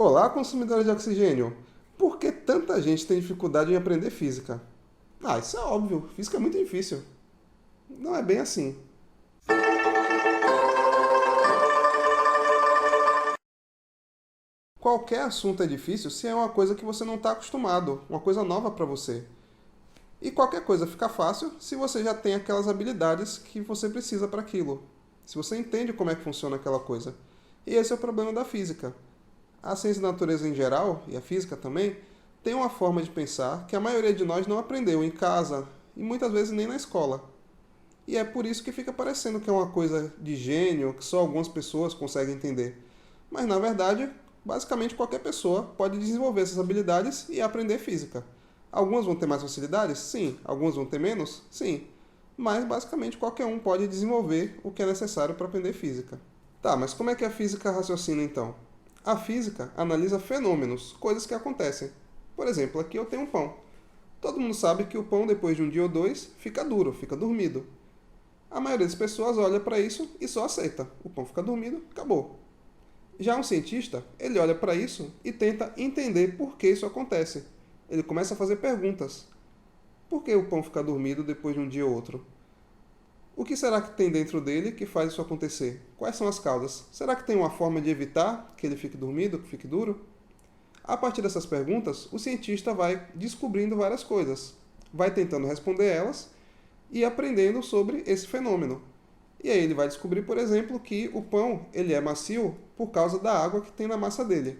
Olá, consumidores de oxigênio! Por que tanta gente tem dificuldade em aprender física? Isso é óbvio, física é muito difícil. Não é bem assim. Qualquer assunto é difícil se é uma coisa que você não está acostumado, uma coisa nova para você. E qualquer coisa fica fácil se você já tem aquelas habilidades que você precisa para aquilo. Se você entende como é que funciona aquela coisa. E esse é o problema da física. A ciência da natureza em geral, e a física também, tem uma forma de pensar que a maioria de nós não aprendeu em casa e muitas vezes nem na escola. E é por isso que fica parecendo que é uma coisa de gênio, que só algumas pessoas conseguem entender. Mas na verdade, basicamente qualquer pessoa pode desenvolver essas habilidades e aprender física. Algumas vão ter mais facilidades? Sim. Algumas vão ter menos? Sim. Mas basicamente qualquer um pode desenvolver o que é necessário para aprender física. Tá, mas como é que a física raciocina então? A física analisa fenômenos, coisas que acontecem. Por exemplo, aqui eu tenho um pão. Todo mundo sabe que o pão, depois de um dia ou dois, fica duro, fica dormido. A maioria das pessoas olha para isso e só aceita. O pão fica dormido, acabou. Já um cientista, ele olha para isso e tenta entender por que isso acontece. Ele começa a fazer perguntas. Por que o pão fica dormido depois de um dia ou outro? O que será que tem dentro dele que faz isso acontecer? Quais são as causas? Será que tem uma forma de evitar que ele fique dormido, que fique duro? A partir dessas perguntas, o cientista vai descobrindo várias coisas, vai tentando responder elas e aprendendo sobre esse fenômeno. E aí ele vai descobrir, por exemplo, que o pão ele é macio por causa da água que tem na massa dele.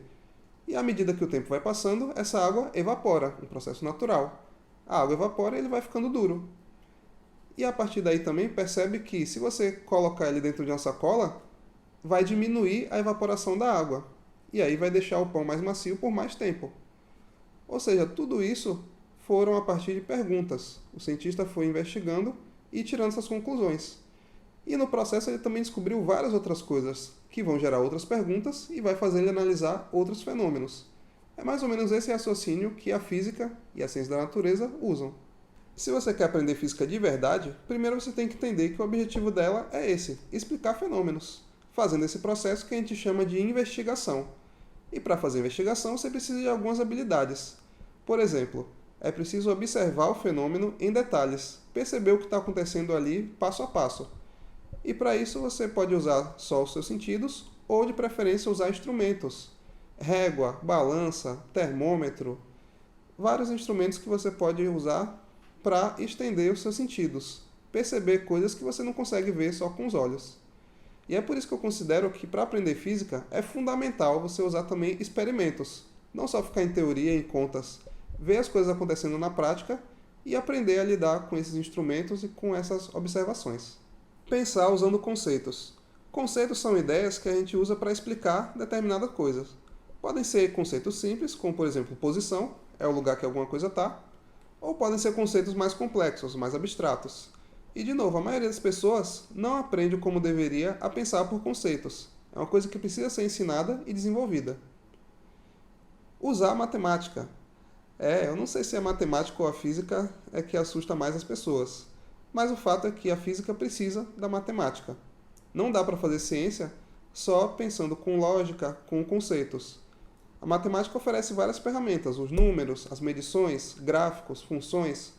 E à medida que o tempo vai passando, essa água evapora, um processo natural. A água evapora e ele vai ficando duro. E a partir daí também percebe que se você colocar ele dentro de uma sacola, vai diminuir a evaporação da água. E aí vai deixar o pão mais macio por mais tempo. Ou seja, tudo isso foram a partir de perguntas. O cientista foi investigando e tirando essas conclusões. E no processo ele também descobriu várias outras coisas, que vão gerar outras perguntas e vai fazer ele analisar outros fenômenos. É mais ou menos esse raciocínio que a física e a ciência da natureza usam. Se você quer aprender física de verdade, primeiro você tem que entender que o objetivo dela é esse, explicar fenômenos, fazendo esse processo que a gente chama de investigação. E para fazer investigação você precisa de algumas habilidades. Por exemplo, é preciso observar o fenômeno em detalhes, perceber o que está acontecendo ali passo a passo. E para isso você pode usar só os seus sentidos ou de preferência usar instrumentos. Régua, balança, termômetro, vários instrumentos que você pode usar para estender os seus sentidos, perceber coisas que você não consegue ver só com os olhos. E é por isso que eu considero que para aprender física é fundamental você usar também experimentos, não só ficar em teoria, em contas, ver as coisas acontecendo na prática e aprender a lidar com esses instrumentos e com essas observações. Pensar usando conceitos. Conceitos são ideias que a gente usa para explicar determinadas coisas. Podem ser conceitos simples, como por exemplo posição, é o lugar que alguma coisa está, ou podem ser conceitos mais complexos, mais abstratos. E de novo, a maioria das pessoas não aprende como deveria a pensar por conceitos. É uma coisa que precisa ser ensinada e desenvolvida. Usar a matemática. Eu não sei se a matemática ou a física é que assusta mais as pessoas. Mas o fato é que a física precisa da matemática. Não dá para fazer ciência só pensando com lógica, com conceitos. A matemática oferece várias ferramentas, os números, as medições, gráficos, funções,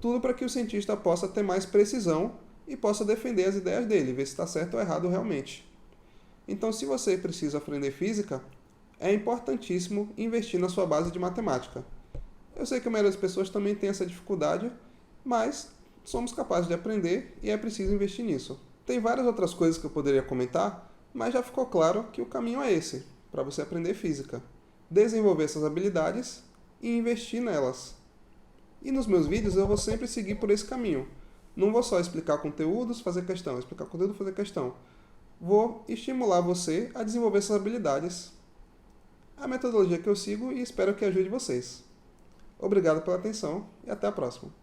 tudo para que o cientista possa ter mais precisão e possa defender as ideias dele, ver se está certo ou errado realmente. Então, se você precisa aprender física, é importantíssimo investir na sua base de matemática. Eu sei que a maioria das pessoas também tem essa dificuldade, mas somos capazes de aprender e é preciso investir nisso. Tem várias outras coisas que eu poderia comentar, mas já ficou claro que o caminho é esse, para você aprender física. Desenvolver essas habilidades e investir nelas. E nos meus vídeos eu vou sempre seguir por esse caminho. Não vou só explicar conteúdos, fazer questão, explicar conteúdo, fazer questão. Vou estimular você a desenvolver essas habilidades. É a metodologia que eu sigo e espero que ajude vocês. Obrigado pela atenção e até a próxima.